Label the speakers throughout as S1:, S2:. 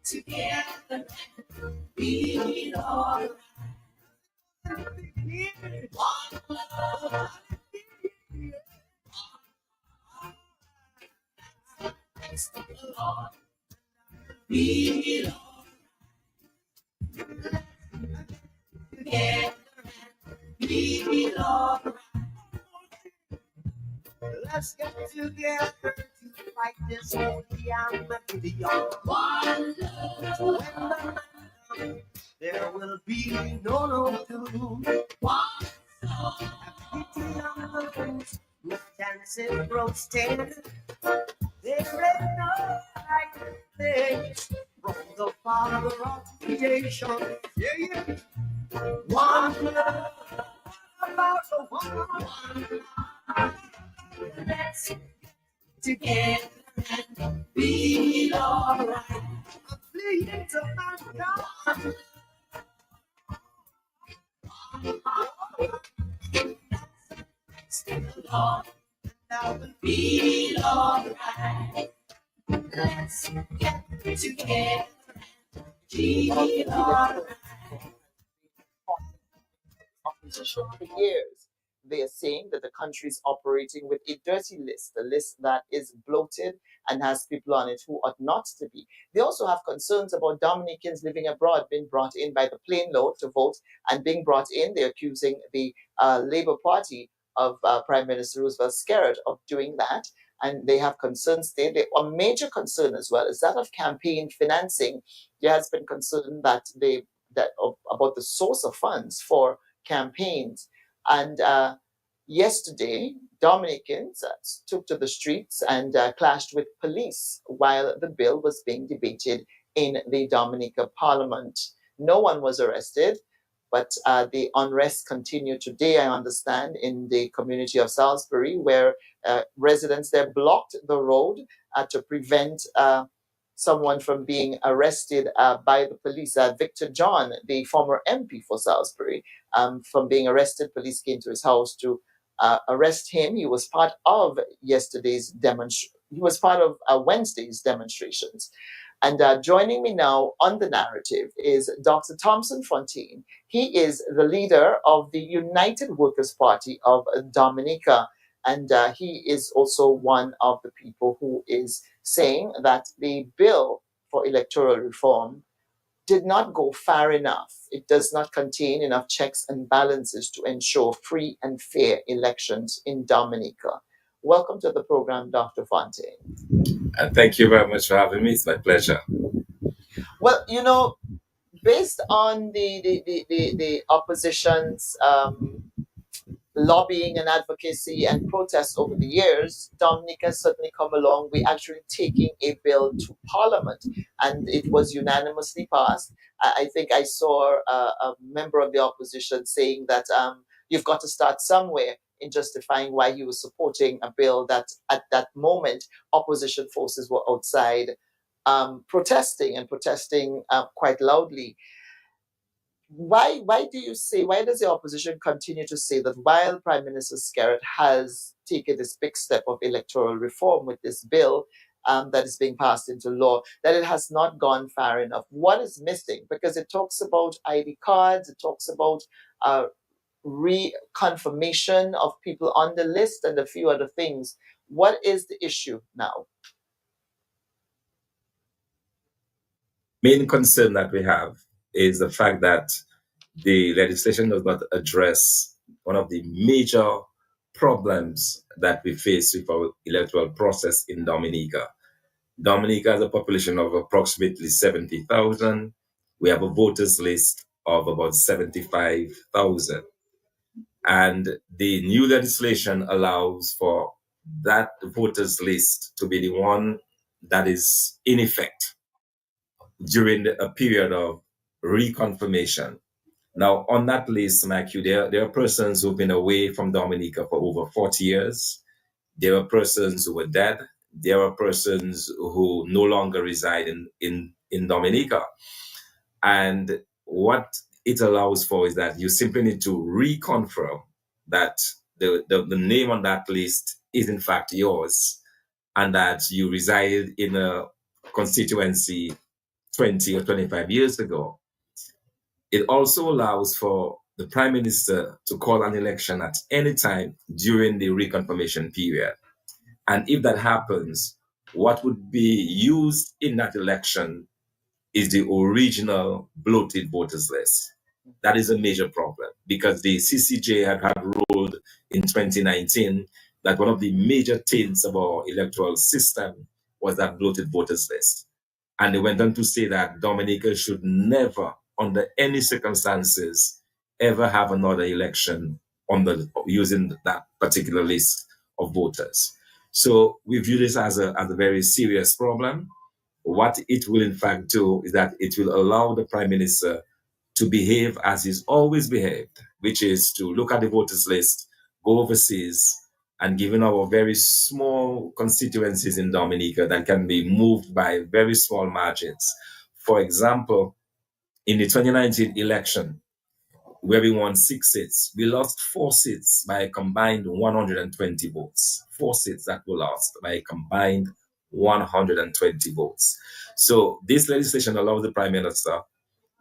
S1: together be all one love. Praise the Lord, be all together, be all. Let's get together to fight this holy and beyond. One love. When the man there will be no doom. One love. Pity on those whose chances grow stale. There ain't no right place from the Father of creation. Yeah, yeah. One love. About the one. Let's get together and be alright. I'm fleeing to my God. Lord, now we'll be alright. Let's get together and be alright. Opposition for years. They are saying that the country is operating with a dirty list, a list that is bloated and has people on it who ought not to be. They also have concerns about Dominicans living abroad being brought in by the plane load to vote and being brought in. They're accusing the Labour Party of Prime Minister Roosevelt scared of doing that. And they have concerns there. A major concern as well is that of campaign financing. There has been concern that about the source of funds for campaigns. And yesterday, Dominicans took to the streets and clashed with police while the bill was being debated in the Dominica Parliament. No one was arrested, but the unrest continued today, I understand, in the community of Salisbury, where residents there blocked the road to prevent someone from being arrested by the police. Victor John, the former MP for Salisbury, from being arrested. Police came to his house to arrest him. He was part of yesterday's demonstration. He was part of Wednesday's demonstrations. And joining me now on the narrative is Dr. Thompson Fontaine. He is the leader of the United Workers' Party of Dominica. And he is also one of the people who is saying that the bill for electoral reform did not go far enough. It does not contain enough checks and balances to ensure free and fair elections in Dominica. Welcome to the program, Dr. Fontaine.
S2: Thank you very much for having me. It's my pleasure.
S1: Well, you know, based on the opposition's lobbying and advocacy and protests over the years, Dominica has certainly come a long way, actually taking a bill to Parliament, and it was unanimously passed. I think I saw a member of the opposition saying that you've got to start somewhere in justifying why he was supporting a bill that at that moment opposition forces were outside protesting quite loudly. Why does the opposition continue to say that while Prime Minister Skerritt has taken this big step of electoral reform with this bill that is being passed into law, that it has not gone far enough? What is missing? Because it talks about ID cards, it talks about reconfirmation of people on the list and a few other things. What is the issue now?
S2: Main concern that we have is the fact that the legislation does not address one of the major problems that we face with our electoral process in Dominica. Dominica has a population of approximately 70,000. We have a voters list of about 75,000. And the new legislation allows for that voters list to be the one that is in effect during a period of reconfirmation. Now, on that list, Matthew, there are persons who've been away from Dominica for over 40 years. There are persons who are dead. There are persons who no longer reside in Dominica. And what it allows for is that you simply need to reconfirm that the name on that list is in fact yours and that you reside in a constituency 20 or 25 years ago. It also allows for the prime minister to call an election at any time during the reconfirmation period. And if that happens, what would be used in that election is the original bloated voters list. That is a major problem because the CCJ had ruled in 2019 that one of the major taints of our electoral system was that bloated voters list. And they went on to say that Dominica should never, under any circumstances, ever have another election using that particular list of voters. So we view this as a very serious problem. What it will in fact do is that it will allow the prime minister to behave as he's always behaved, which is to look at the voters list, go overseas, and given our very small constituencies in Dominica that can be moved by very small margins. For example, in the 2019 election, where we won 6 seats, we lost 4 seats by a combined 120 votes. 4 seats that were lost by a combined 120 votes. So this legislation allows the prime minister,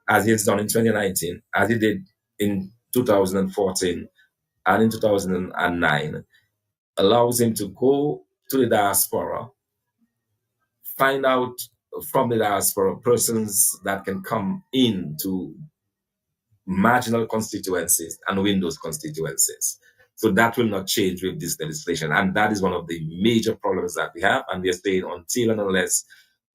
S2: as he has done in 2019, as he did in 2014 and in 2009, allows him to go to the diaspora, find out from the diaspora persons that can come in to marginal constituencies and win those constituencies. So that will not change with this legislation. And that is one of the major problems that we have. And we are saying until and unless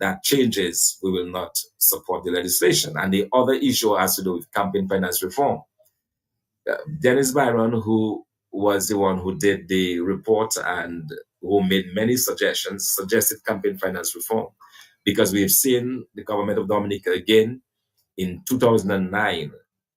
S2: that changes, we will not support the legislation. And the other issue has to do with campaign finance reform. Dennis Byron, who was the one who did the report and who made many suggestions, suggested campaign finance reform, because we've seen the government of Dominica again in 2009.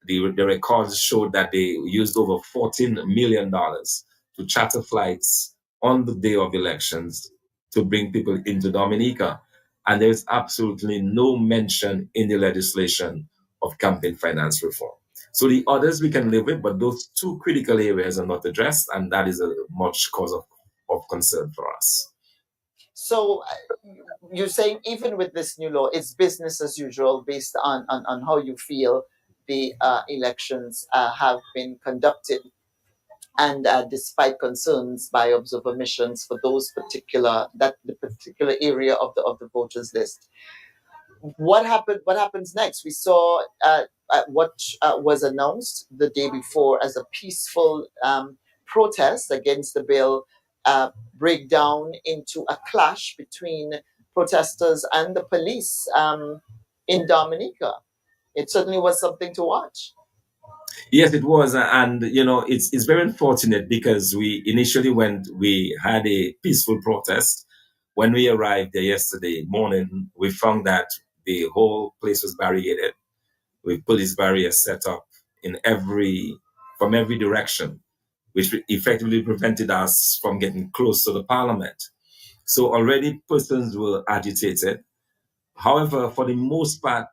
S2: The records showed that they used over $14 million to charter flights on the day of elections to bring people into Dominica. And there's absolutely no mention in the legislation of campaign finance reform. So the others we can live with, but those two critical areas are not addressed, and that is a much cause of concern for us.
S1: So you're saying even with this new law, it's business as usual based on how you feel the elections have been conducted, and despite concerns by observer missions for those the particular area of the voters list. What happens next? We saw what was announced the day before as a peaceful protest against the bill break down into a clash between protesters and the police in Dominica. It certainly was something to watch.
S2: Yes, it was, and it's very unfortunate because we had a peaceful protest. When we arrived there yesterday morning, we found that the whole place was barricaded with police barriers set up from every direction, which effectively prevented us from getting close to the parliament. So already persons were agitated. However, for the most part,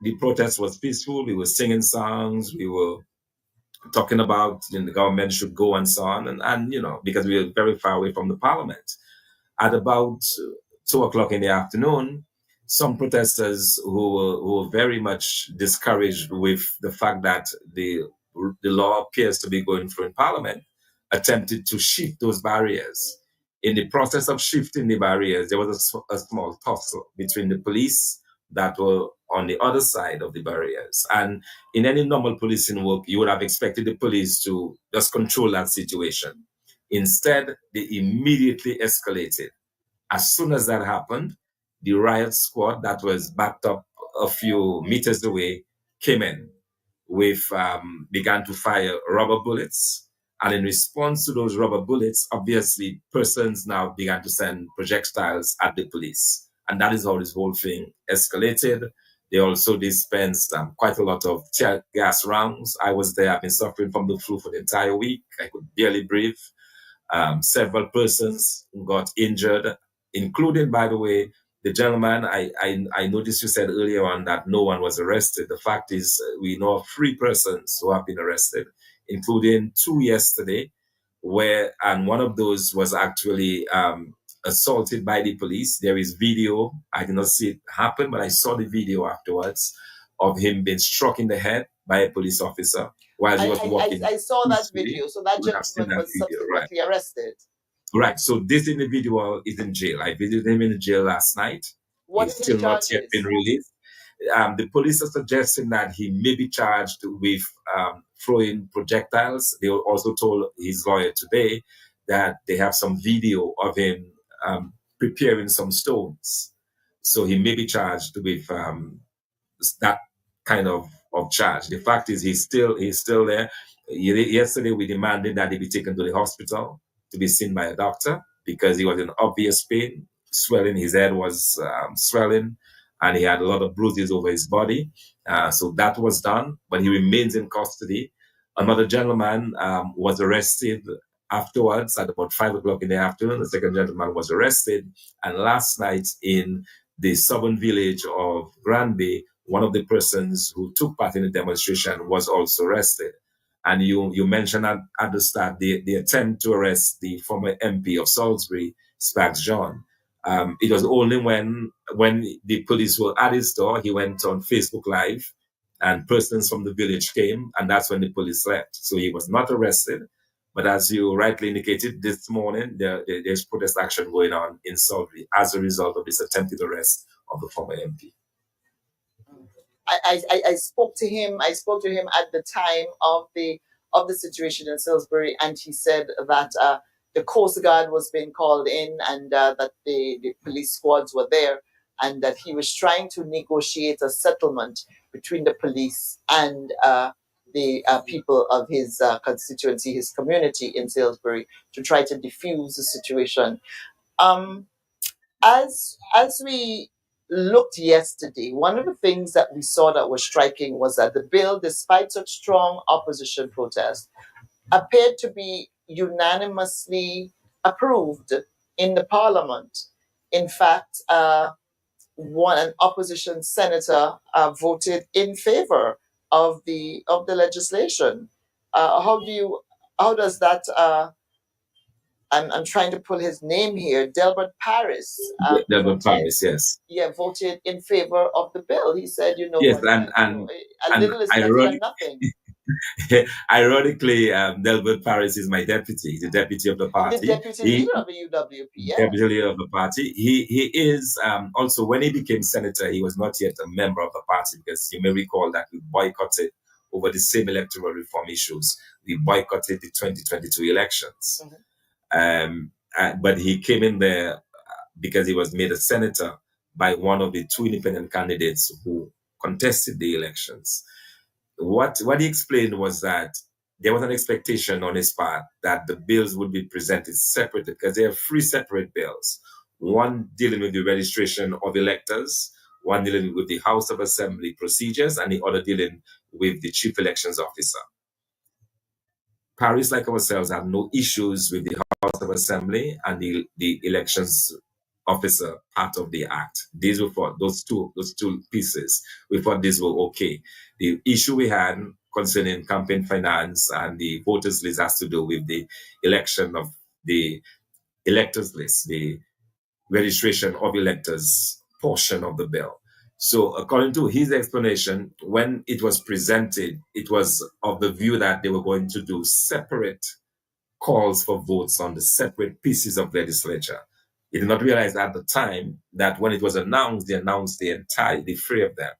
S2: the protest was peaceful. We were singing songs. We were talking about the government should go and so on, and because we were very far away from the parliament. At about 2 o'clock in the afternoon, some protesters who were very much discouraged with the fact that the law appears to be going through in parliament attempted to shift those barriers. In the process of shifting the barriers, there was a small tussle between the police that were on the other side of the barriers. And in any normal policing work, you would have expected the police to just control that situation. Instead, they immediately escalated. As soon as that happened, the riot squad that was backed up a few meters away came in began to fire rubber bullets. And in response to those rubber bullets, obviously persons now began to send projectiles at the police. And that is how this whole thing escalated. They also dispensed quite a lot of tear gas rounds. I was there. I've been suffering from the flu for the entire week. I could barely breathe. Several persons got injured, including, by the way, the gentleman. I noticed you said earlier on that no one was arrested. The fact is, we know of 3 persons who have been arrested, including 2 yesterday, and one of those was actually assaulted by the police. There is video. I did not see it happen, but I saw the video afterwards of him being struck in the head by a police officer while he was walking
S1: I saw that
S2: peacefully.
S1: video. So that
S2: You would have seen
S1: gentleman
S2: that
S1: was
S2: video, right?
S1: subsequently arrested.
S2: Right. So this individual is in jail. I visited him in jail last night.
S1: What
S2: He's
S1: are his
S2: still not yet been
S1: charges?
S2: released. The police are suggesting that he may be charged with throwing projectiles. They also told his lawyer today that they have some video of him preparing some stones. So he may be charged with that kind of charge. The fact is, he's still there. Yesterday, we demanded that he be taken to the hospital to be seen by a doctor because he was in obvious pain, swelling. His head was swelling, and he had a lot of bruises over his body. So that was done, but he remains in custody. Another gentleman was arrested afterwards at about 5 o'clock in the afternoon. The second gentleman was arrested, and last night in the southern village of Granby, one of the persons who took part in the demonstration was also arrested. And you mentioned at the start the attempt to arrest the former MP of Salisbury, Spags John. It was only when the police were at his door, he went on Facebook Live, and persons from the village came, and that's when the police left. So he was not arrested. But as you rightly indicated, this morning there's protest action going on in Salisbury as a result of this attempted arrest of the former MP.
S1: I spoke to him. I spoke to him at the time of the situation in Salisbury, and he said that the Coast Guard was being called in, and that the police squads were there, and that he was trying to negotiate a settlement between the police and the people of his constituency, his community in Salisbury, to try to diffuse the situation. Um, as we looked yesterday, one of the things that we saw that was striking was that the bill, despite such strong opposition protest, appeared to be unanimously approved in the parliament. In fact, an opposition senator voted in favor of the legislation. How does that I'm trying to pull his name here. Delbert Paris
S2: Delbert
S1: voted.
S2: Paris, yes.
S1: Yeah, voted in favor of the bill. He said, you know
S2: Yes,
S1: what, a
S2: and
S1: little is better
S2: ironic,
S1: than nothing.
S2: ironically, Delbert Paris is my deputy. He's the deputy of the
S1: The
S2: party.
S1: deputy leader of the UWP, yeah.
S2: Deputy leader of the party. He is also, when he became senator, he was not yet a member of the party because you may recall that we boycotted over the same electoral reform issues. We boycotted the 2022 elections. But he came in there because he was made a senator by one of the two independent candidates who contested the elections. What he explained was that there was an expectation on his part that the bills would be presented separately because there are three separate bills. One dealing with the registration of electors, one dealing with the House of Assembly procedures, and the other dealing with the Chief Elections Officer. Paris, like ourselves, have no issues with the House of Assembly and the elections officer part of the act. These were for those two pieces. We thought these were okay. The issue we had concerning campaign finance and the voters list has to do with the election of the electors list, the registration of electors portion of the bill. So according to his explanation, when it was presented, it was of the view that they were going to do separate calls for votes on the separate pieces of legislature. He did not realize at the time that when it was announced, they announced the three of them.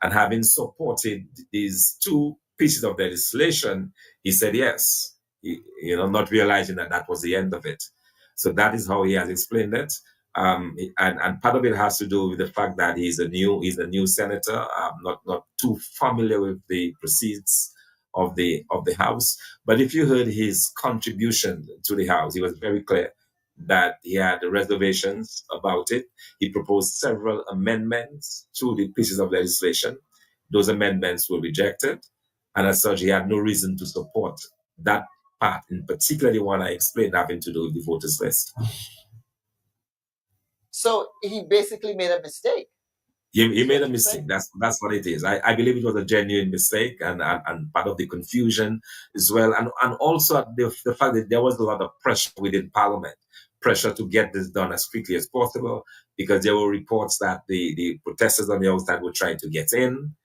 S2: And having supported these two pieces of legislation, he said yes, not realizing that that was the end of it. So that is how he has explained it. And part of it has to do with the fact that he's a new senator, not too familiar with the proceeds of the House. But if you heard his contribution to the House, he was very clear that he had reservations about it. He proposed several amendments to the pieces of legislation. Those amendments were rejected, and as such, he had no reason to support that part, in particular the one I explained having to do with the voters list.
S1: So he basically made a mistake.
S2: He
S1: is
S2: made
S1: what
S2: a
S1: you're
S2: mistake.
S1: saying.
S2: That's what it is. I believe it was a genuine mistake and part of the confusion as well. And also the fact that there was a lot of pressure within Parliament, pressure to get this done as quickly as possible, because there were reports that the protesters on the outside were trying to get in,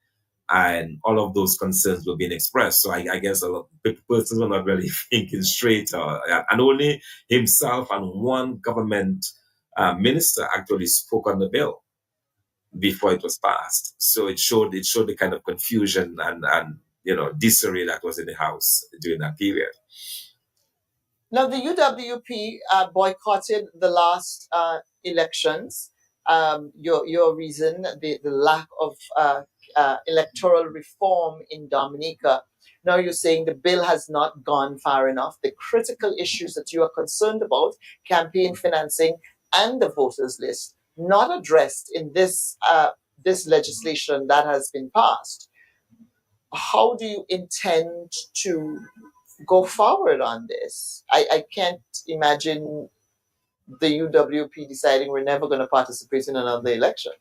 S2: and all of those concerns were being expressed. So I guess a lot of persons were not really thinking straight, and only himself and one government minister actually spoke on the bill before it was passed. So it showed the kind of confusion and disarray that was in the house during that period.
S1: Now, the UWP boycotted the last elections. Your reason, the lack of electoral reform in Dominica. Now you're saying the bill has not gone far enough. The critical issues that you are concerned about, campaign financing and the voters list, not addressed in this legislation that has been passed. How do you intend to go forward on this? I can't imagine the UWP deciding we're never going to participate in another election.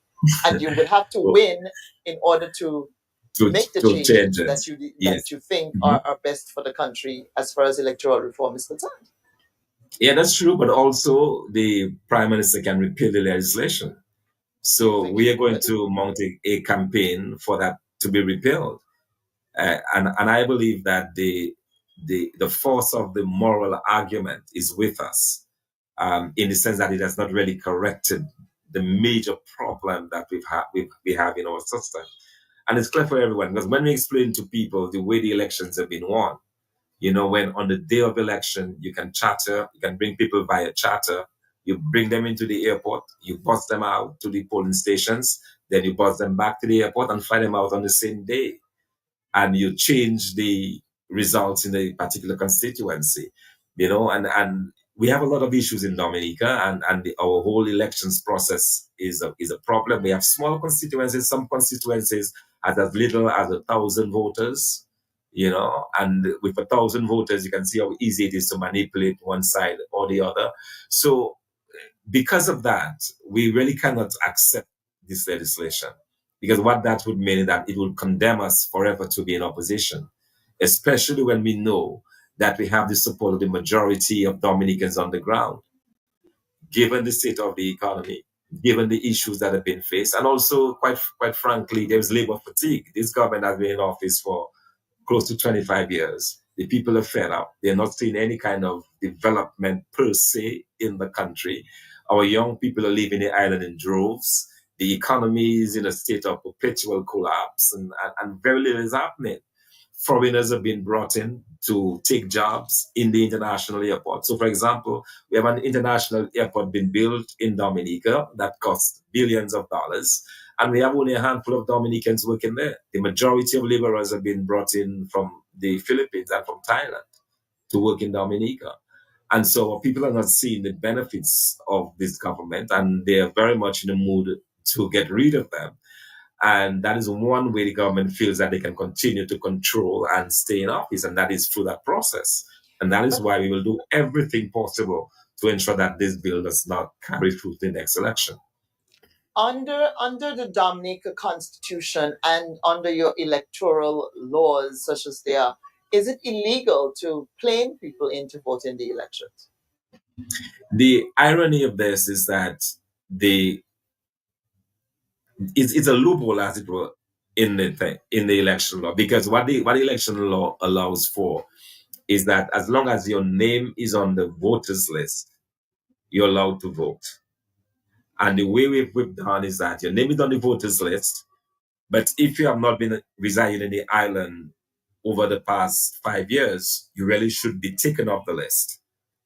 S1: And you would have to
S2: So
S1: win in order to
S2: to
S1: make the
S2: to change
S1: changes
S2: it,
S1: that
S2: yes.
S1: you think
S2: Mhm.
S1: are best for the country as far as electoral reform is concerned.
S2: Yeah, that's true. But also, the prime minister can repeal the legislation.
S1: You
S2: So
S1: think he
S2: we are going
S1: could?
S2: to mount a campaign for that to be repealed. And I believe that the force of the moral argument is with us, in the sense that it has not really corrected the major problem that we have in our system. And it's clear for everyone, because when we explain to people the way the elections have been won, when on the day of election you can charter, you can bring people via charter, you bring them into the airport, you bus them out to the polling stations, then you bus them back to the airport and fly them out on the same day, and you change the results in a particular constituency, and we have a lot of issues in Dominica, and our whole elections process is a problem. We have small constituencies, some constituencies has as little as 1,000 voters, and with 1,000 voters, you can see how easy it is to manipulate one side or the other. So because of that, we really cannot accept this legislation, because what that would mean is that it will condemn us forever to be in opposition, especially when we know that we have the support of the majority of Dominicans on the ground, given the state of the economy, given the issues that have been faced, and also, quite frankly, there's labor fatigue. This government has been in office for close to 25 years. The people are fed up. They're not seeing any kind of development per se in the country. Our young people are leaving the island in droves. The economy is in a state of perpetual collapse, and very little is happening. Foreigners have been brought in to take jobs in the international airport. So, for example, we have an international airport being built in Dominica that costs billions of dollars, and we have only a handful of Dominicans working there. The majority of laborers have been brought in from the Philippines and from Thailand to work in Dominica. And so people are not seeing the benefits of this government, and they are very much in the mood to get rid of them. And that is one way the government feels that they can continue to control and stay in office, and that is through that process. And that is
S1: But
S2: why we will do everything possible to ensure that this bill does not carry through to the next election.
S1: under the Dominica Constitution and under your electoral laws, such as they are, is it illegal to plane people in to vote in the elections?
S2: The irony of this is that the it's a loophole, as it were, in the election law, because what the election law allows for is that as long as your name is on the voters list, you're allowed to vote. And the way we've done is that your name is on the voters list, but if you have not been residing in the island over the past 5 years, you really should be taken off the list.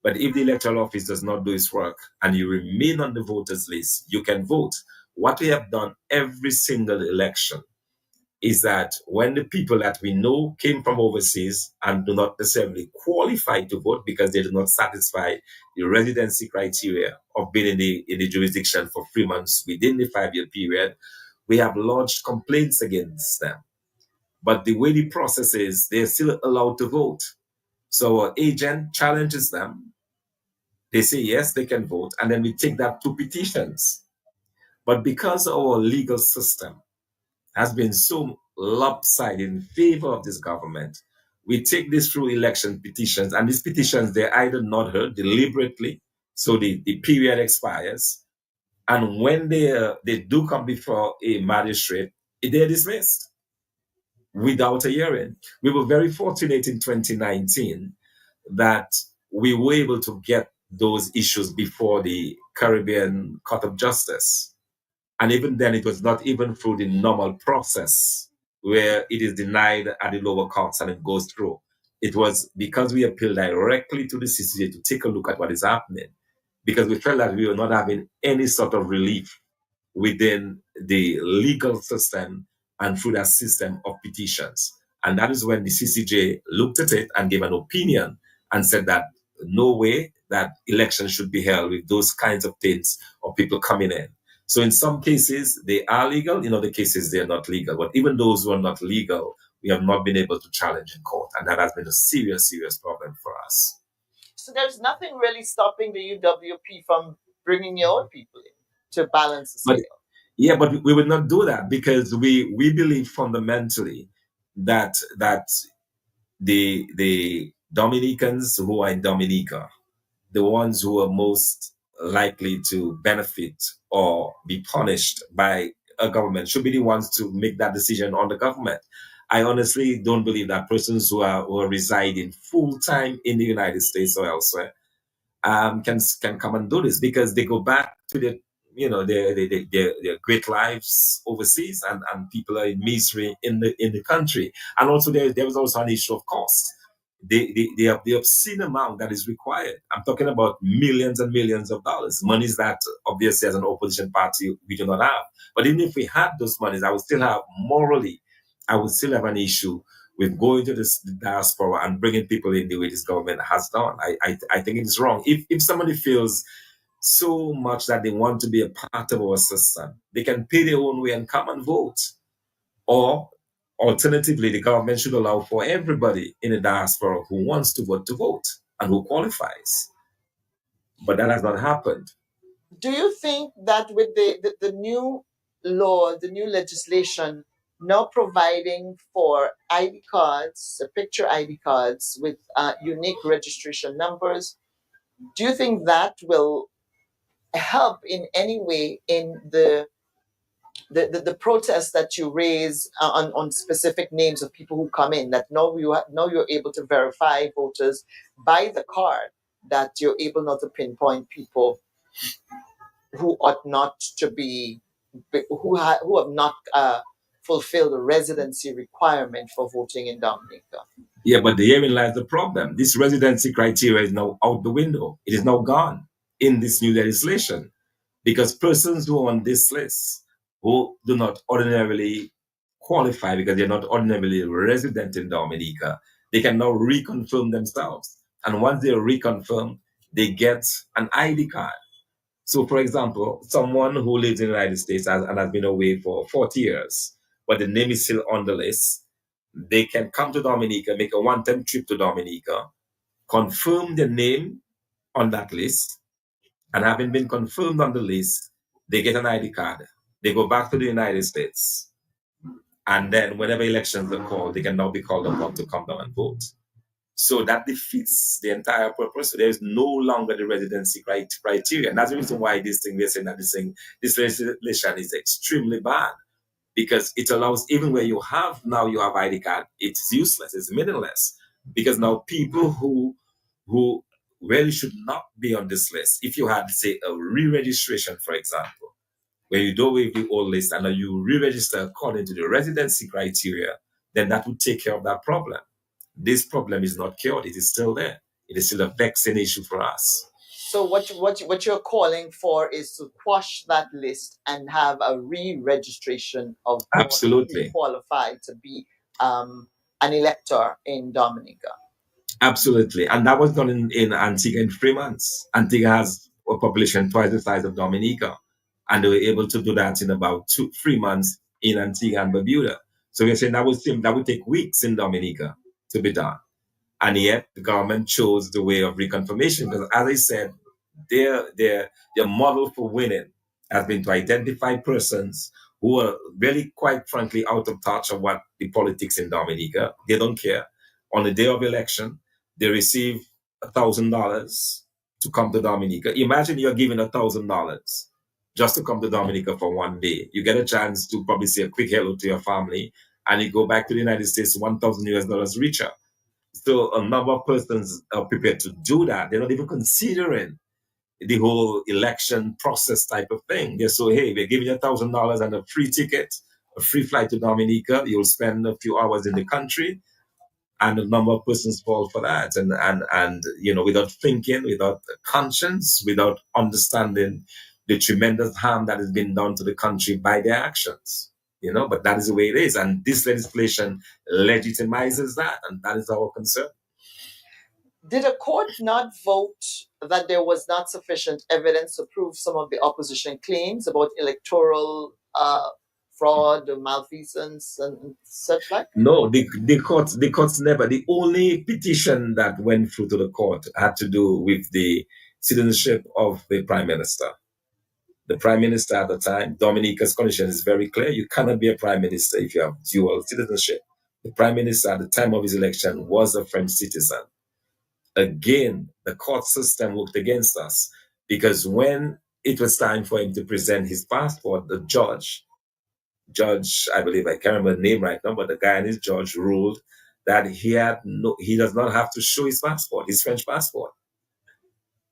S2: But if the electoral office does not do its work and you remain on the voters list, you can vote. What we have done every single election is that when the people that we know came from overseas and do not necessarily qualify to vote because they do not satisfy the residency criteria of being in the jurisdiction for 3 months within the 5-year period, we have lodged complaints against them. But the way the process is, they're still allowed to vote. So our agent challenges them. They say yes, they can vote, and then we take that to petitions. But because our legal system has been so lopsided in favor of this government, we take this through election petitions, and these petitions, they're either not heard deliberately, so the period expires, and when they do come before a magistrate, they're dismissed without a hearing. We were very fortunate in 2019 that we were able to get those issues before the Caribbean Court of Justice. And even then, it was not even through the normal process where it is denied at the lower courts and it goes through. It was because we appealed directly to the CCJ to take a look at what is happening, because we felt that we were not having any sort of relief within the legal system and through that system of petitions. And that is when the CCJ looked at it and gave an opinion and said that no way that elections should be held with those kinds of things or people coming in. So in some cases, they are legal. In other cases, they are not legal. But even those who are not legal, we have not been able to challenge in court. And that has been a serious, serious problem for us.
S1: So there's nothing really stopping the UWP from bringing your own people in to balance the
S2: But
S1: scale.
S2: yeah, but we would not do that because we believe fundamentally that the Dominicans who are in Dominica, the ones who are most likely to benefit or be punished by a government, should be the ones to make that decision on the government. I honestly don't believe that persons who are residing full time in the United States or elsewhere can come and do this, because they go back to their great lives overseas, and people are in misery in the country. And also there was also an issue of cost. The obscene amount that is required. I'm talking about millions and millions of dollars, monies that obviously as an opposition party we do not have. But even if we had those monies, I would still have an issue with going to the diaspora and bringing people in the way this government has done. I think it's wrong. If somebody feels so much that they want to be a part of our system, they can pay their own way and come and vote. Or alternatively, the government should allow for everybody in the diaspora who wants to vote and who qualifies. But that has not happened.
S1: Do you think that with the new law, the new legislation now providing for ID cards, picture ID cards with unique registration numbers, do you think that will help in any way in the protests that you raise on specific names of people who come in, that now you're able to verify voters by the card, that you're able not to pinpoint people who ought not to be, who have not fulfilled the residency requirement for voting in Dominica?
S2: Yeah, but herein lies the problem. This residency criteria is now out the window. It is now gone in this new legislation, because persons who are on this list who do not ordinarily qualify because they're not ordinarily resident in Dominica, they can now reconfirm themselves. And once they're reconfirmed, they get an ID card. So, for example, someone who lives in the United States and has been away for 40 years, but the name is still on the list, they can come to Dominica, make a one-time trip to Dominica, confirm their name on that list, and having been confirmed on the list, they get an ID card. They go back to the United States. And then whenever elections are called, they can now be called upon to come down and vote. So that defeats the entire purpose. So there is no longer the residency criteria. And that's the reason why we're saying that this legislation is extremely bad, because it allows, even where you have ID card, it's useless, it's meaningless. Because now people who really should not be on this list, if you had, say, a re-registration, for example, where you do away with the old list and you re-register according to the residency criteria, then that would take care of that problem. This problem is not cured, it is still there. It is still a vexing issue for us.
S1: So what you're calling for is to quash that list and have a re-registration of
S2: Absolutely
S1: qualified to be an elector in Dominica.
S2: Absolutely. And that was done in Antigua in 3 months. Antigua has a population twice the size of Dominica. And they were able to do that in about 3 months in Antigua and Barbuda. So we're saying that would take weeks in Dominica to be done. And yet the government chose the way of reconfirmation, because, as I said, their model for winning has been to identify persons who are really, quite frankly, out of touch of what the politics in Dominica. They don't care. On the day of election, they receive $1,000 to come to Dominica. Imagine you're given $1,000 just to come to Dominica for one day. You get a chance to probably say a quick hello to your family, and you go back to the United States $1,000 richer. So a number of persons are prepared to do that. They're not even considering the whole election process type of thing. They so, hey, we're giving you $1,000 and a free ticket, a free flight to Dominica. You'll spend a few hours in the country, and a number of persons fall for that. And without thinking, without conscience, without understanding the tremendous harm that has been done to the country by their actions. But that is the way it is. And this legislation legitimizes that, and that is our concern.
S1: Did a court not vote that there was not sufficient evidence to prove some of the opposition claims about electoral fraud, malfeasance, and such like?
S2: No, the courts never. The only petition that went through to the court had to do with the citizenship of the prime minister. The prime minister at the time, Dominica's condition is very clear. You cannot be a prime minister if you have dual citizenship. The prime minister at the time of his election was a French citizen. Again, the court system worked against us, because when it was time for him to present his passport, the judge, I believe, I can't remember the name right now, but the guy and his judge ruled that he does not have to show his passport, his French passport,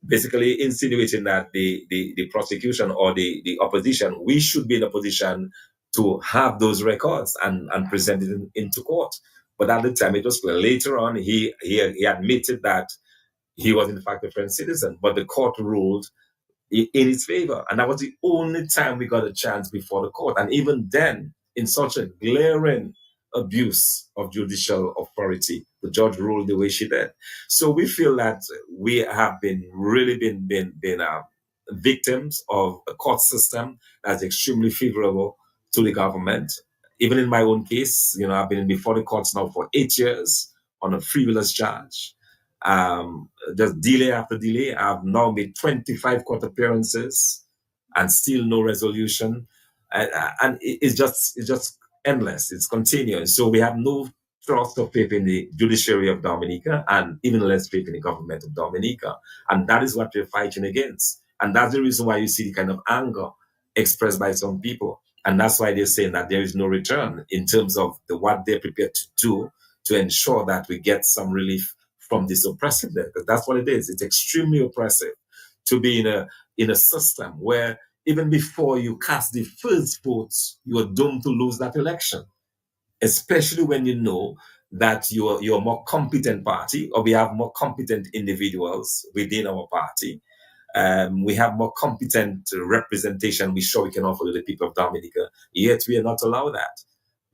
S2: basically insinuating that the prosecution or the opposition, we should be in a position to have those records and present it into court. But at the time, it was clear. Later on, he admitted that he was in fact a French citizen, but the court ruled in his favor. And that was the only time we got a chance before the court. And even then, in such a glaring abuse of judicial authority, the judge ruled the way she did. So we feel that we have really been victims of a court system that's extremely favorable to the government. Even in my own case, I've been before the courts now for 8 years on a frivolous charge. Just delay after delay. I've now made 25 court appearances and still no resolution. And it's just endless. It's continuing. So we have no trust or faith in the judiciary of Dominica, and even less faith in the government of Dominica. And that is what we're fighting against. And that's the reason why you see the kind of anger expressed by some people. And that's why they're saying that there is no return in terms of what they're prepared to do to ensure that we get some relief from this oppressiveness, because that's what it is. It's extremely oppressive to be in a system where even before you cast the first votes, you are doomed to lose that election, especially when you know that you're a more competent party, or we have more competent individuals within our party. We have more competent representation we sure we can offer to the people of Dominica, yet we are not allowed that.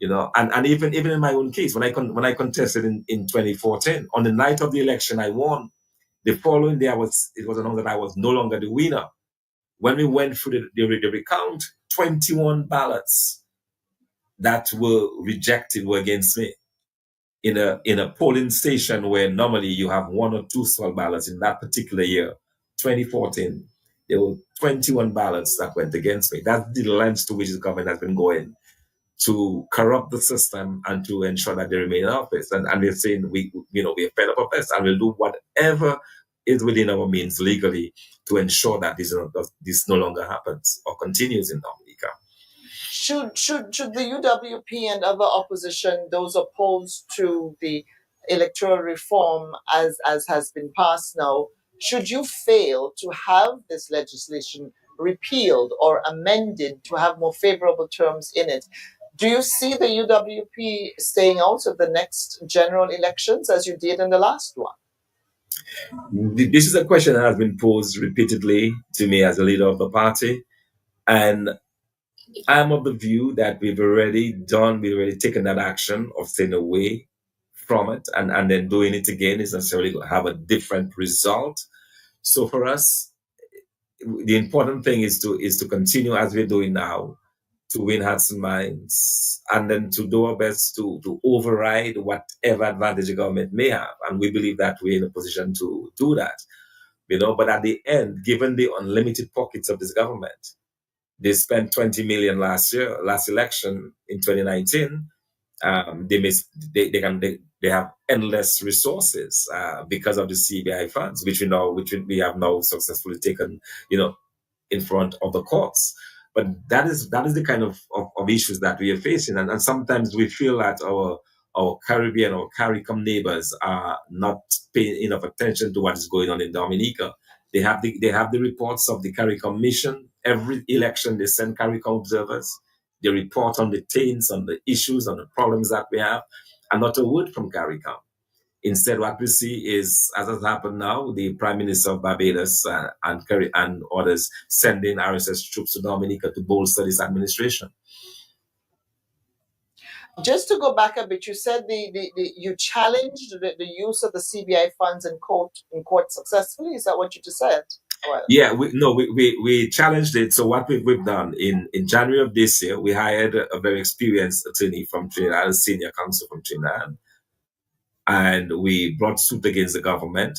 S2: And even in my own case, when I contested in 2014, on the night of the election, I won. The following day, it was announced that I was no longer the winner. When we went through the recount, 21 ballots that were rejected were against me. In a polling station where normally you have one or two small ballots, in that particular year, 2014, there were 21 ballots that went against me. That's the lengths to which the government has been going to corrupt the system and to ensure that they remain in office. And we're saying we're fed up of this, and we'll do whatever is within our means legally to ensure that this no longer happens or continues in Dominica.
S1: Should the UWP and other opposition, those opposed to the electoral reform as has been passed now, should you fail to have this legislation repealed or amended to have more favorable terms in it, do you see the UWP staying out of the next general elections as you did in the last one?
S2: This is a question that has been posed repeatedly to me as a leader of the party. And I'm of the view that we've already taken that action of staying away from it, and then doing it again is necessarily going to have a different result. So for us, the important thing is to continue as we're doing now, to win hearts and minds, and then to do our best to override whatever advantage the government may have. And we believe that we're in a position to do that. But at the end, given the unlimited pockets of this government, They spent 20 million last election in 2019. They have endless resources because of the CBI funds, which we have now successfully taken, in front of the courts. But that is the kind of issues that we are facing, and sometimes we feel that our Caribbean or CARICOM neighbors are not paying enough attention to what is going on in Dominica. They have the reports of the CARICOM mission. Every election they send CARICOM observers. They report on the taints, on the issues, on the problems that we have, and not a word from CARICOM. Instead, what we see is, as has happened now, the Prime Minister of Barbados and others sending RSS troops to Dominica to bolster this administration.
S1: Just to go back a bit, you said you challenged the use of the CBI funds in court successfully. Is that what you just said? Well,
S2: Yeah, we challenged it. So what we've done in January of this year, we hired a very experienced attorney from Trinidad, a senior counsel from Trinidad, and we brought suit against the government,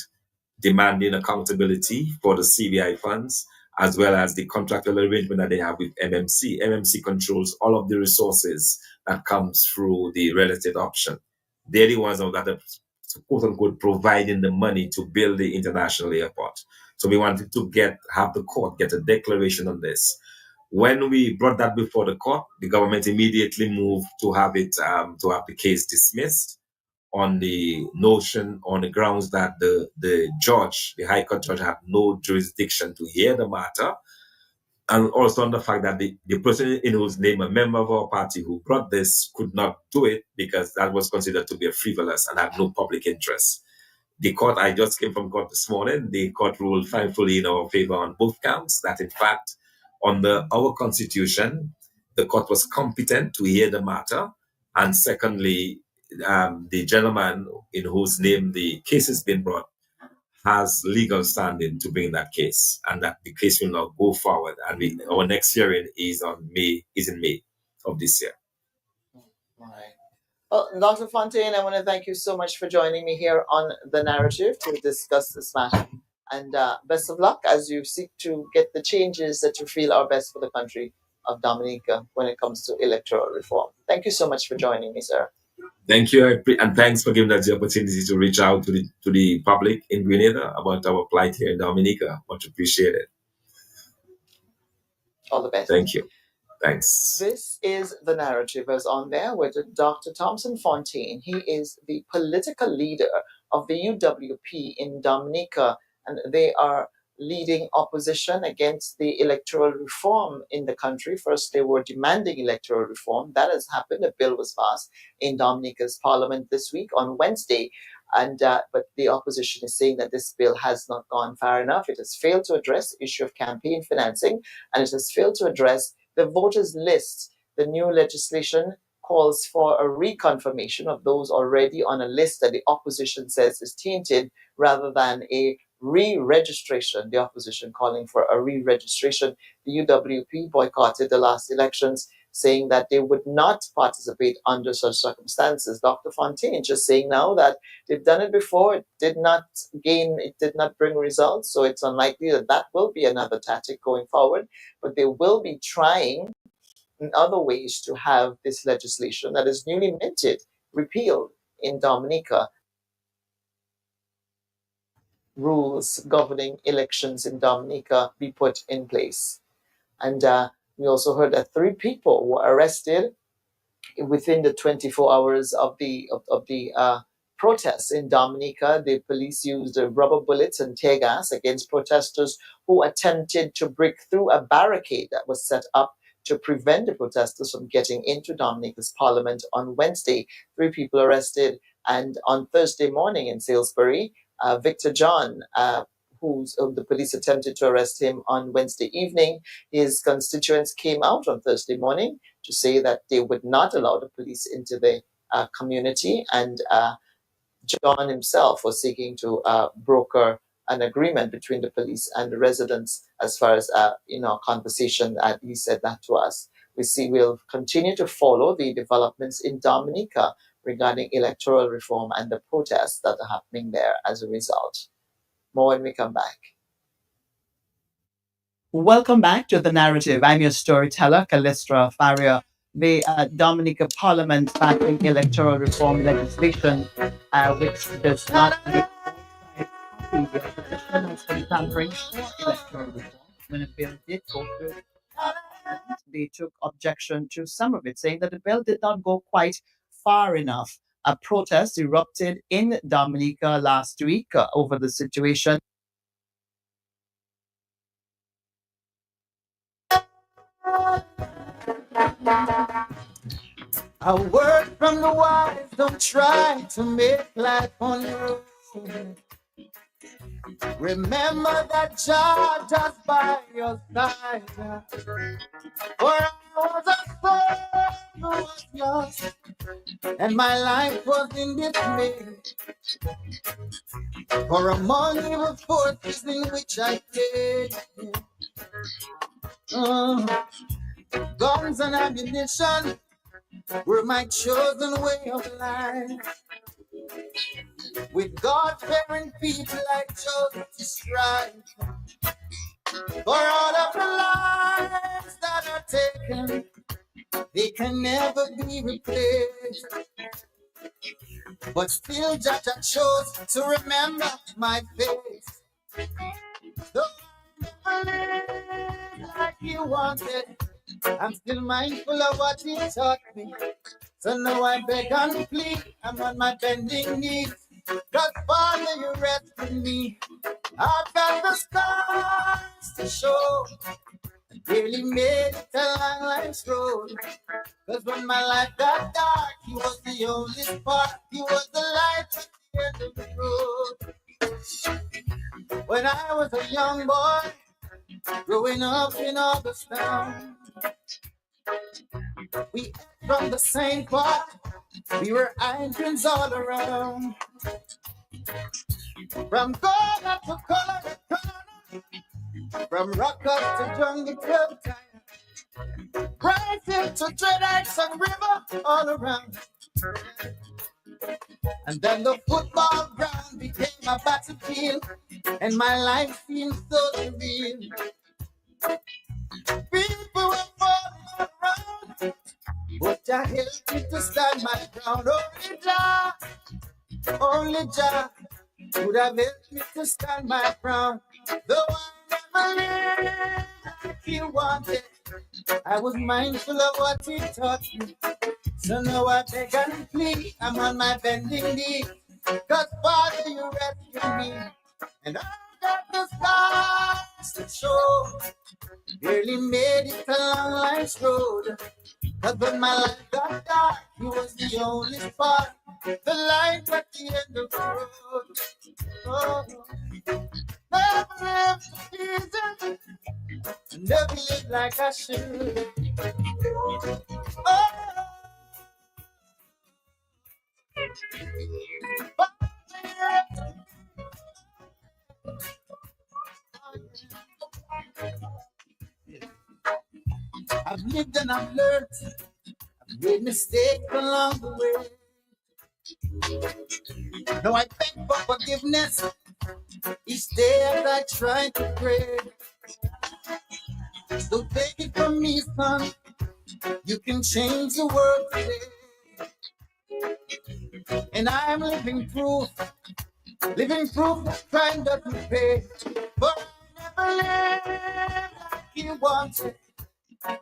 S2: demanding accountability for the CBI funds, as well as the contractual arrangement that they have with MMC. MMC controls all of the resources that comes through the real estate option. They're the ones that are, quote unquote, providing the money to build the international airport. So we wanted to have the court get a declaration on this. When we brought that before the court, the government immediately moved to have the case dismissed on the grounds that the High Court judge had no jurisdiction to hear the matter, and also on the fact that the person in whose name a member of our party who brought this could not do it because that was considered to be a frivolous and had no public interest. The court, I just came from court this morning, the court ruled thankfully in our favor on both counts, that in fact, under our constitution, the court was competent to hear the matter. And secondly, the gentleman in whose name the case has been brought has legal standing to bring that case, and that the case will now go forward. And our next hearing is in May of this year.
S1: all right. Well, Dr. Fontaine, I want to thank you so much for joining me here on The Narrative to discuss this matter. And best of luck as you seek to get the changes that you feel are best for the country of Dominica when it comes to electoral reform. Thank you so much for joining me, sir.
S2: Thank you, and thanks for giving us the opportunity to reach out to the public in Grenada about our plight here in Dominica. Much appreciated.
S1: All the best.
S2: Thank you. Thanks.
S1: This is The Narrative, as on there with Dr. Thompson Fontaine. He is the political leader of the UWP in Dominica, and they are leading opposition against the electoral reform in the country. First, they were demanding electoral reform. That has happened. A bill was passed in Dominica's parliament this week on Wednesday. And but the opposition is saying that this bill has not gone far enough. It has failed to address the issue of campaign financing, and it has failed to address the voters' list. The new legislation calls for a reconfirmation of those already on a list that the opposition says is tainted, rather than a re-registration. The opposition calling for a re-registration. The UWP boycotted the last elections, saying that they would not participate under such circumstances. Dr. Fontaine just saying now that they've done it before, it did not bring results, so it's unlikely that that will be another tactic going forward, but they will be trying in other ways to have this legislation that is newly minted repealed in Dominica. Rules governing elections in Dominica be put in place. And we also heard that 3 people were arrested within the 24 hours of the protests in Dominica. The police used rubber bullets and tear gas against protesters who attempted to break through a barricade that was set up to prevent the protesters from getting into Dominica's parliament on Wednesday. 3 people arrested, and on Thursday morning in Salisbury, Victor John, the police attempted to arrest him on Wednesday evening. His constituents came out on Thursday morning to say that they would not allow the police into the community, and John himself was seeking to broker an agreement between the police and the residents as far as conversation. He said that to us. We'll continue to follow the developments in Dominica regarding electoral reform and the protests that are happening there as a result. More when we come back. Welcome back to The Narrative. I'm your storyteller, Callistra Faria. The Dominica Parliament passing electoral reform legislation, which does not make the opposition has been tampering electoral reform. When a bill did go through, they took objection to some of it, saying that the bill did not go quite far enough. A protest erupted in Dominica last week over the situation. A word from the wise, don't try to make life on your own. Remember that Jah just by your side. For I was a soul who was lost, and my life was in dismay. For among evil forces in which I played, guns and ammunition were my chosen way of life. With God-fearing people I chose to strive. For all of the lives that are taken, they can never be replaced. But still, Jah chose to remember my face. Though I never lived like He wanted, I'm still mindful of what He taught me. So now I beg and plead, I'm on my bending knees. God, Father, you rescue me. I've got the scars to show. Really made it a long life's road. Cause when my life got dark, He was the only spark. He was the light at the end of the road. When I was a young boy, growing up in Augustown, we ate from the same pot. We were icons all around. From corner to corner to corner, from rock up to jungle club time, rising to Dread Heights and River all around. And then the football ground became a battlefield, and my life seemed so surreal. People were falling around, but Jah helped me to stand my ground. Only Jah would have helped me to stand my ground. Though I never lived like He wanted, I was mindful of what He taught me. So now I beg and plead, I'm on my bending knee. Cause Father, you rescued me. And I got the scars to show. Barely made it a long life's road. Cause when my life got dark, He was the only spark. The light at the end of the road. Oh, never lived easy. Never lived like I should. Oh, but I've lived and I've learned. I've made mistakes along the way. Now I beg for forgiveness each day as I try to pray. So take it from me, son. You can change the world today. And I'm living proof that crime doesn't pay. But I never lived like He wanted.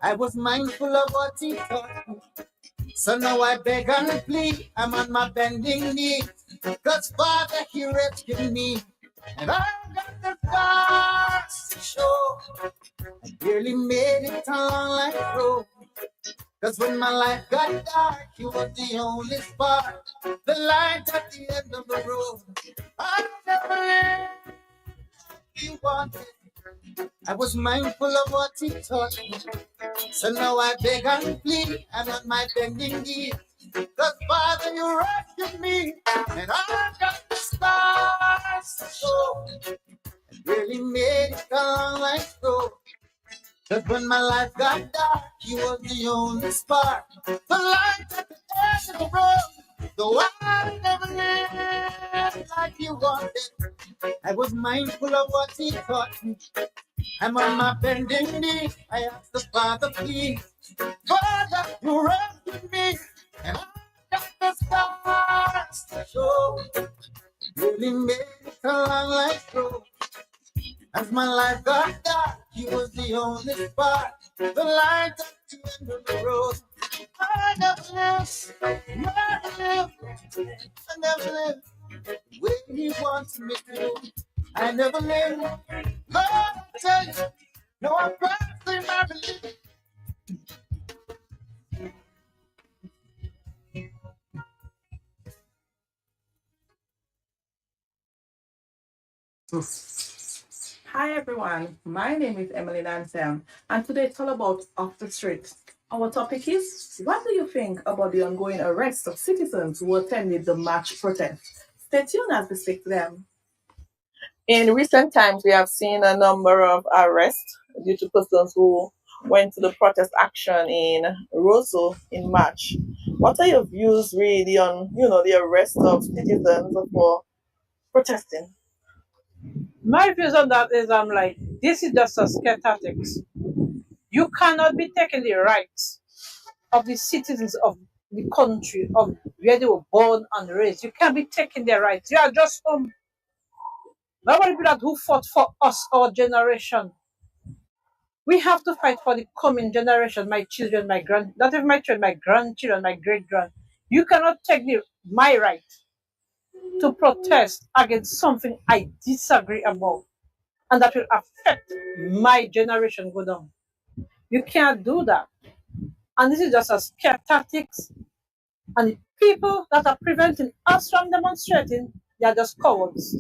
S1: I was mindful of what He taught me. So now I beg and plead, I'm on my bending knees. Cause Father, He rescued me. And I got the scars to show. I barely made it a long life road. Cause when my life got dark, He was the only spark. The light at the end of the road. I never lived like He wanted. I was mindful of what He taught me. So now I beg and plead, I'm on my bending knees. Cause Father, you rescued me. And I got the stars to show. I really made it a long life road. Cause when my life got dark, He was the only spark. The light at the end of the road. Though I never lived like He wanted, I was mindful of what He taught me. I'm on my bending knee. I ask the Father, please, Father, you rescue me. And I got the stars to show. Really made it a long life through. As my life got dark, he was the only spark. The light at the end of the road. I never lived, never lived, I never lived the way he wants me to. I never lived, Lord, I tell you, no, I'm practicing my belief.
S3: Hi everyone, my name is Emily Lansam, and today it's all about Off the Street. Our topic is: what do you think about the ongoing arrest of citizens who attended the march protest? Stay tuned as we speak to them. In recent times, we have seen a number of arrests due to persons who went to the protest action in Roseau in March. What are your views really on, the arrest of citizens for protesting?
S4: My views on that is I'm like, this is just a scare tactics. You cannot be taking the rights of the citizens of the country of where they were born and raised. You can't be taking their rights. You are just nobody be that who fought for us, our generation. We have to fight for the coming generation, my children, my grand not even my children, my grandchildren, my great grand. You cannot take my right to protest against something I disagree about and that will affect my generation go down. You can't do that. And this is just a scare tactics. And the people that are preventing us from demonstrating, they are just cowards.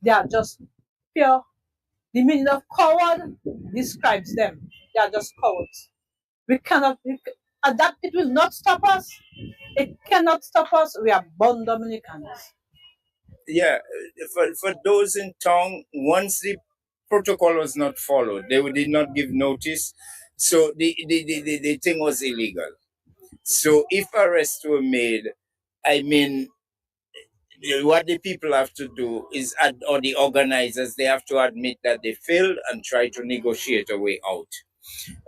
S4: They are just pure. The meaning of coward describes them. They are just cowards. We cannot, and that it will not stop us. It cannot stop us. We are born Dominicans.
S5: Yeah, for those in town, once the protocol was not followed, they did not give notice, so the thing was illegal. So if arrests were made, I mean, what the people have to do is, or the organizers, they have to admit that they failed and try to negotiate a way out,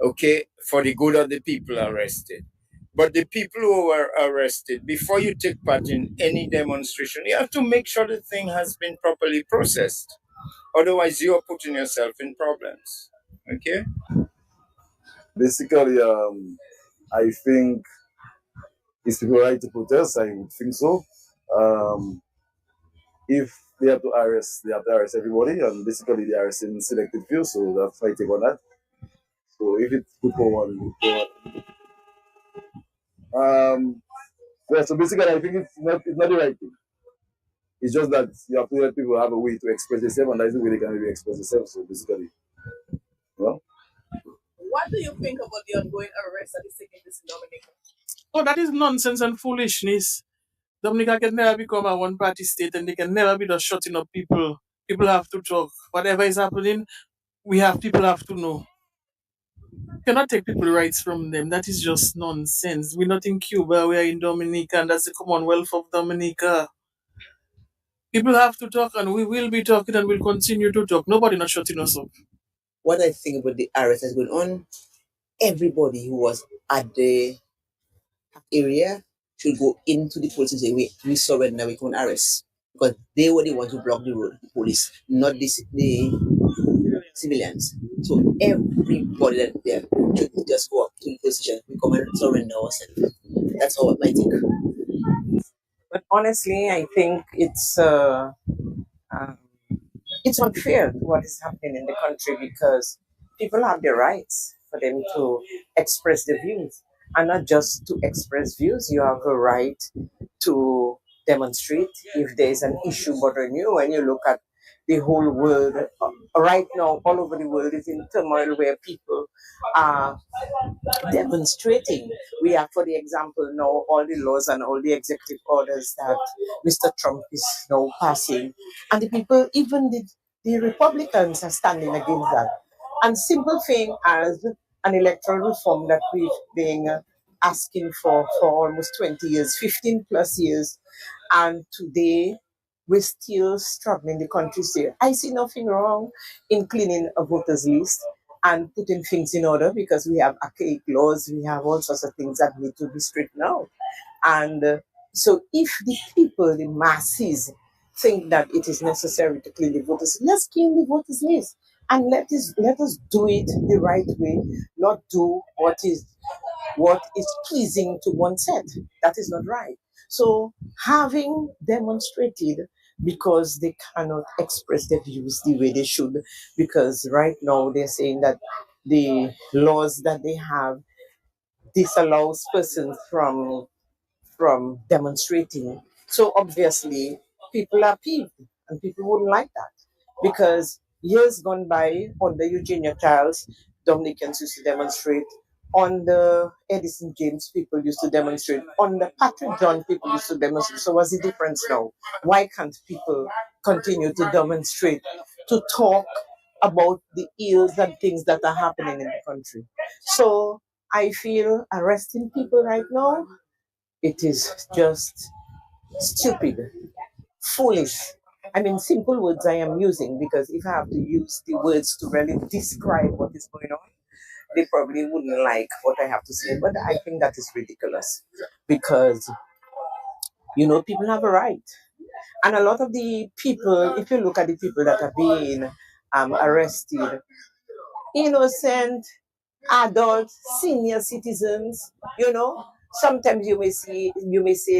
S5: okay, for the good of the people arrested. But the people who were arrested, before you take part in any demonstration, you have to make sure the thing has been properly processed. Otherwise, you are putting yourself in problems. Okay?
S6: Basically, I think it's people right to protest. I would think so. Um, if they have to arrest, they have to arrest everybody, and basically they are arresting selected few. So that's my take on that. So if it's good for one, good for one. Yeah. So basically, I think it's not the right thing. It's just that you have to let people have a way to express themselves, and that's the way they can really express themselves. So basically, well.
S3: What do you think about the ongoing arrest that is taking place in Dominica?
S7: Oh, that is nonsense and foolishness. Dominica can never become a one party state and they can never be just shutting up people. People have to talk. Whatever is happening, people have to know. You cannot take people rights from them. That is just nonsense. We're not in Cuba, we are in Dominica, and that's the Commonwealth of Dominica. People have to talk and we will be talking and we'll continue to talk. Nobody not shutting us up.
S8: What I think about the arrest that's going on, everybody who was at the area should go into the police and say, we surrender, we can arrest. Because they were the ones who blocked the road, the police, not the civilians. So everybody that there should just go up to the police station, we come and surrender ourselves. That's how I think.
S4: But honestly, I think um, it's unfair what is happening in the country because people have their rights for them to express their views, and not just to express views. You have a right to demonstrate if there is an issue bothering you. When you look at the whole world right now, all over the world is in turmoil where people are demonstrating. We have, for the example, now all the laws and all the executive orders that Mr. Trump is now passing, and the people, even the Republicans, are standing against that. And simple thing as an electoral reform that we've been asking for almost 20 years, 15 plus years, and today
S8: we're still struggling. The country still. I see nothing wrong in cleaning a voters list and putting things in order because we have archaic laws, we have all sorts of things that need to be straightened out. And so, if the people, the masses, think that it is necessary to clean the voters, let's clean the voters list and let us do it the right way, not do what is pleasing to one set. That is not right. So, having demonstrated because they cannot express their views the way they should, because right now they're saying that the laws that they have disallows persons from demonstrating. So obviously, people are peeved, and people wouldn't like that because years gone by under Eugenia Childs, Dominicans used to demonstrate. On the Edison James, people used to demonstrate. On the Patrick John, people used to demonstrate. So what's the difference now? Why can't people continue to demonstrate, to talk about the ills and things that are happening in the country? So I feel arresting people right now, it is just stupid, foolish. I mean, simple words I am using because if I have to use the words to really describe what is going on, they probably wouldn't like what I have to say. But I think that is ridiculous because, people have a right. And a lot of the people, if you look at the people that are being arrested, innocent adults, senior citizens, sometimes you may say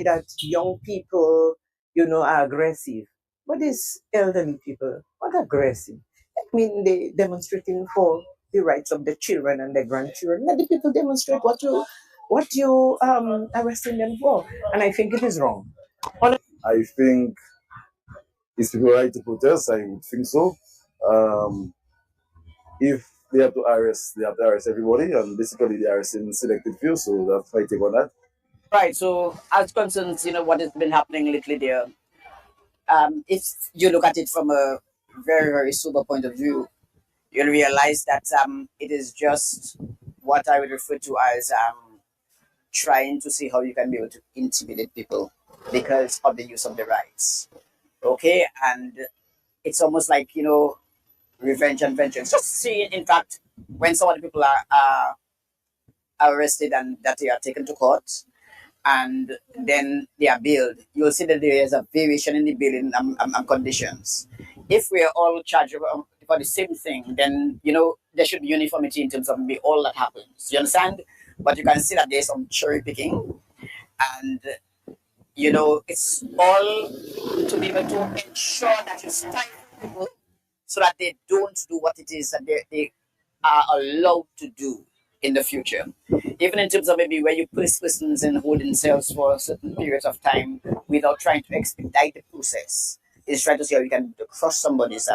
S8: that young people, are aggressive. But these elderly people, what aggressive? I mean, they demonstrating for the rights of the children and their grandchildren. Let the people demonstrate what you arresting them for. And I think it is wrong.
S6: I think it's people right to protest. I would think so. If they have to arrest everybody, and basically they are arresting selected few. So that's my take on that.
S9: Right. So, as concerns, what has been happening lately there, if you look at it from a very, very sober point of view, you'll realize that it is just what I would refer to as trying to see how you can be able to intimidate people because of the use of the rights. Okay. And it's almost like, revenge and vengeance. Just see, in fact, when some of the people are arrested and that they are taken to court, and then they are billed, you'll see that there is a variation in the billing conditions. If we are all charged for the same thing, then there should be uniformity in terms of maybe all that happens. You understand? But you can see that there's some cherry picking, and it's all to be able to ensure that you stifle people so that they don't do what it is that they are allowed to do in the future. Even in terms of maybe where you place persons in holding cells for certain periods of time without trying to expedite the process. Is trying to see how you can crush somebody's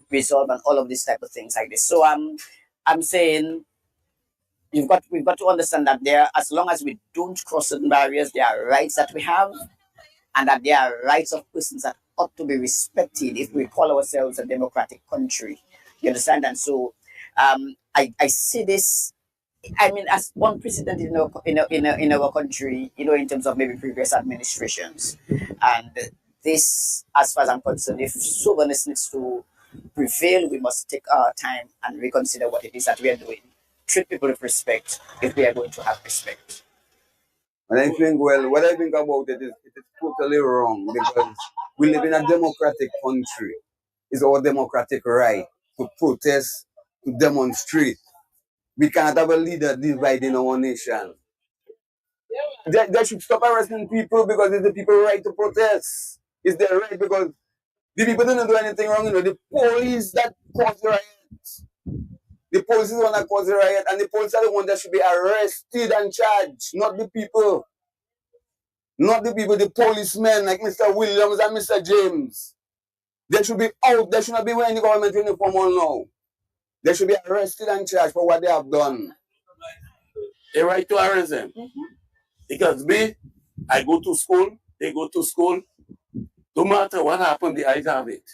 S9: resolve and all of these type of things like this. So I'm saying we've got to understand that as long as we don't cross certain barriers, there are rights that we have, and that there are rights of persons that ought to be respected if we call ourselves a democratic country. You understand? And so I see this, I mean, as one precedent in our country, in terms of maybe previous administrations. And this, as far as I'm concerned, if soberness needs to prevail, we must take our time and reconsider what it is that we are doing. Treat people with respect if we are going to have respect.
S10: And I think, well, what I think about it is totally wrong because we live in a democratic country. It's our democratic right to protest, to demonstrate. We can't have a leader dividing our nation. They should stop arresting people because it's the people's right to protest. It's their right because the people didn't do anything wrong. The police that caused the riots. The police is the one that caused the riot, and the police are the one that should be arrested and charged, not the people. Not the people, the policemen like Mr. Williams and Mr. James. They should be out. They should not be wearing the government uniform all now. They should be arrested and charged for what they have done.
S11: The right to arrest them. Because I go to school, they go to school. No matter what happened, the eyes have it.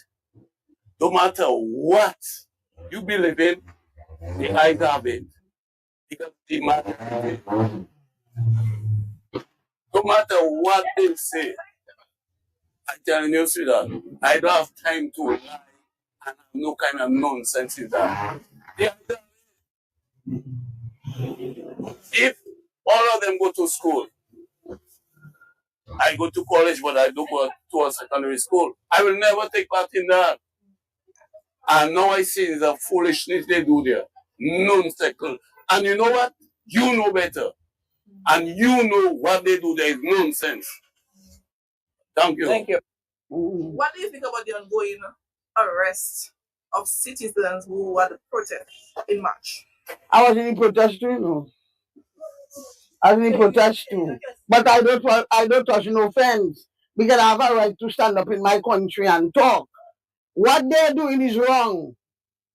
S11: No matter what you believe in, the eyes have it. Because the matter no no matter what they say, I tell you, sweetheart, I don't have time to lie and have no kind of nonsense in that. Yeah, if all of them go to school, I go to college, but I don't go to a secondary school, I will never take part in that. And now I see the foolishness they do there. Nonsense. And you know what? You know better. And you know what they do there is nonsense. Thank you.
S4: Thank you.
S3: What do you think about the ongoing arrest of citizens who had protests in March?
S12: I was in protest too, you know. I was in protest too. But I don't touch no fence because I have a right to stand up in my country and talk. What they're doing is wrong.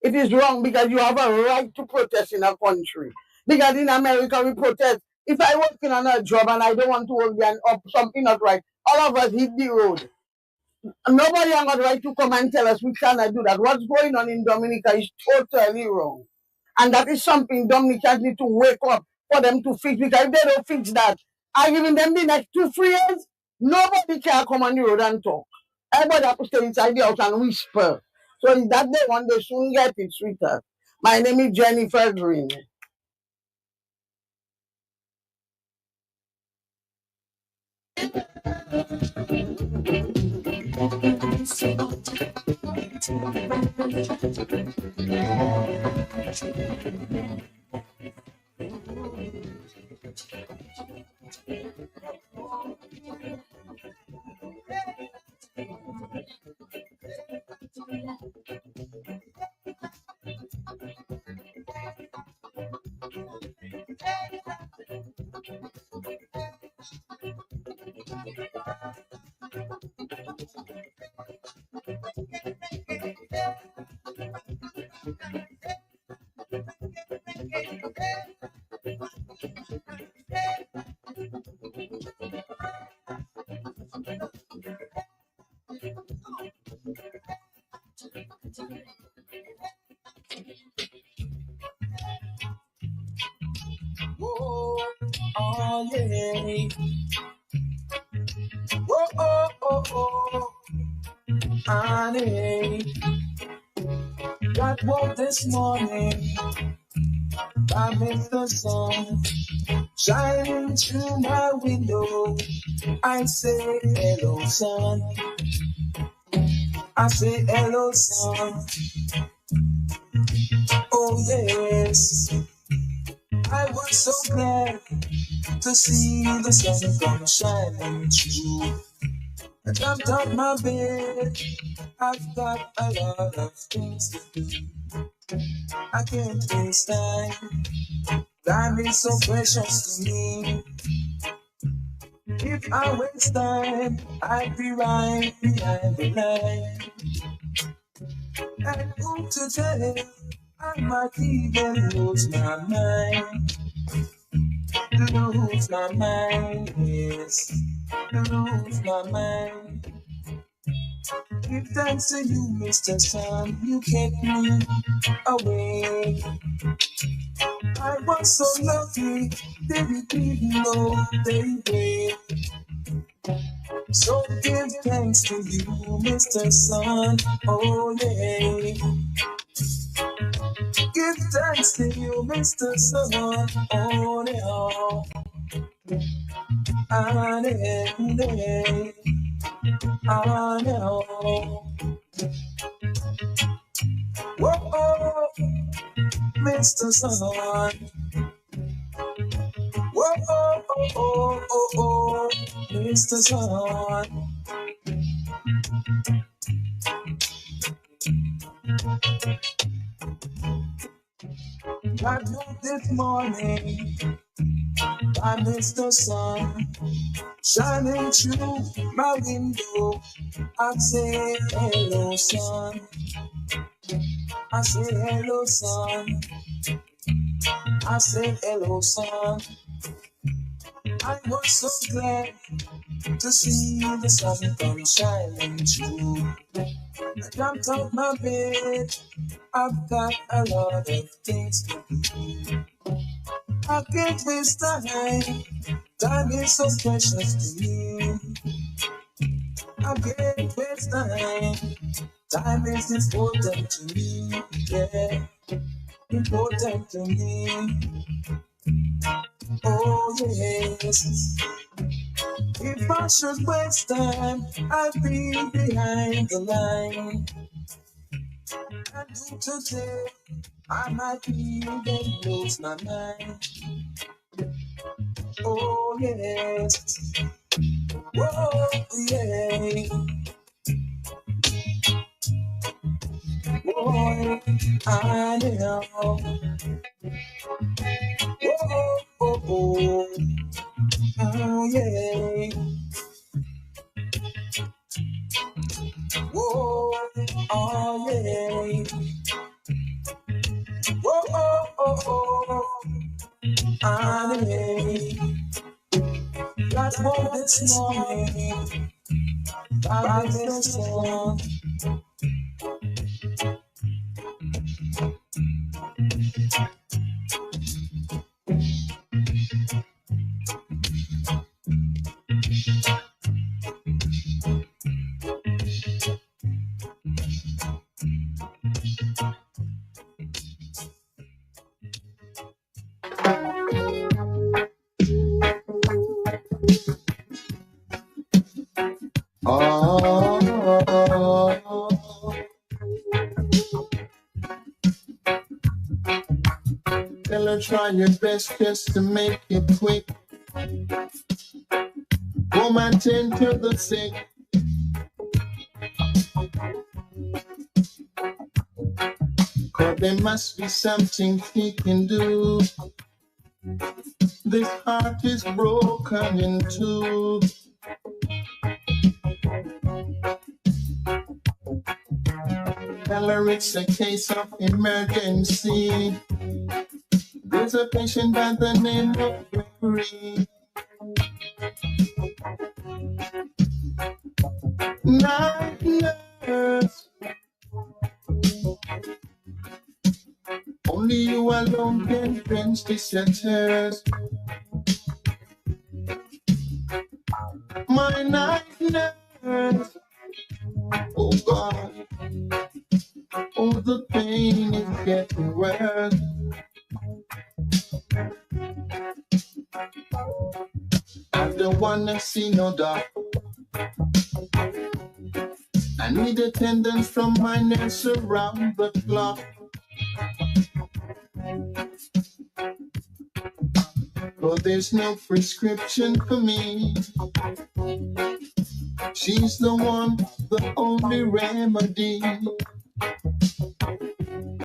S12: It is wrong because you have a right to protest in a country. Because in America we protest. If I working on a job and I don't want to work there and up something not right, all of us hit the road. Nobody has got the right to come and tell us we cannot do that. What's going on in Dominica is totally wrong. And that is something Dominicans need to wake up for them to fix. Because if they don't fix that, I giving them the next 2-3 years, nobody can come on the road and talk. Everybody have to stay inside the house and whisper. So if that they want, they soon get it, sweetheart. My name is Jennifer Green.
S13: Oh, oh, yeah. Oh, oh, oh, oh. Honey, got woke this morning by Mr. Sun shining through my window. I say hello, sun. I say hello, sun. Oh, yes. I was so glad to see the sun come shining through. I jumped up my bed. I've got a lot of things to do. I can't waste time. Time is so precious to me. If I waste time, I'd be right behind the line. And who to tell? I might even lose my mind. Lose my mind, yes. Lose my mind. Give thanks to you, Mr. Sun. You kept me awake. I was so lucky, didn't even know daybreak. So give thanks to you, Mr. Sun. Oh, yeah. Give thanks to you, Mr. Sun. Oh, yeah. Ah, yeah, yeah. Ah, yeah. Whoa, oh, Mr. Sun. Whoa, oh, oh, oh, oh, oh, Mr. Sun. I woke this morning by Mr. Sun shining through my window. I say hello, sun. I say hello, sun. I say hello, sun. I was so glad to see the sun come shining through. I jumped out my bed. I've got a lot of things to do. I can't waste time. Time is so precious to me. I can't waste time. Time is important to me. Yeah, important to me. Oh yes. If I should waste time, I'd be behind the line. And today, I might even lose my mind. Oh yes. Oh yeah. Oh, I know. Oh, oh, oh. Oh yeah. Oh, oh yeah. Oh, oh, oh, oh. I know. That's what this morning. By this song. Oh, Ella, try your best just to make it quick. Woman, tend to the sick. Cause there must be something he can do. This heart is broken in two. Tell her it's a case of emergency. There's a patient by the name of Gregory. Night nurse, only you alone can quench this thirst. My night nurse, oh God, oh the pain is getting worse. I don't wanna see no doctor. I need attendance from my nurse around the clock. But there's no prescription for me. She's the one, the only remedy.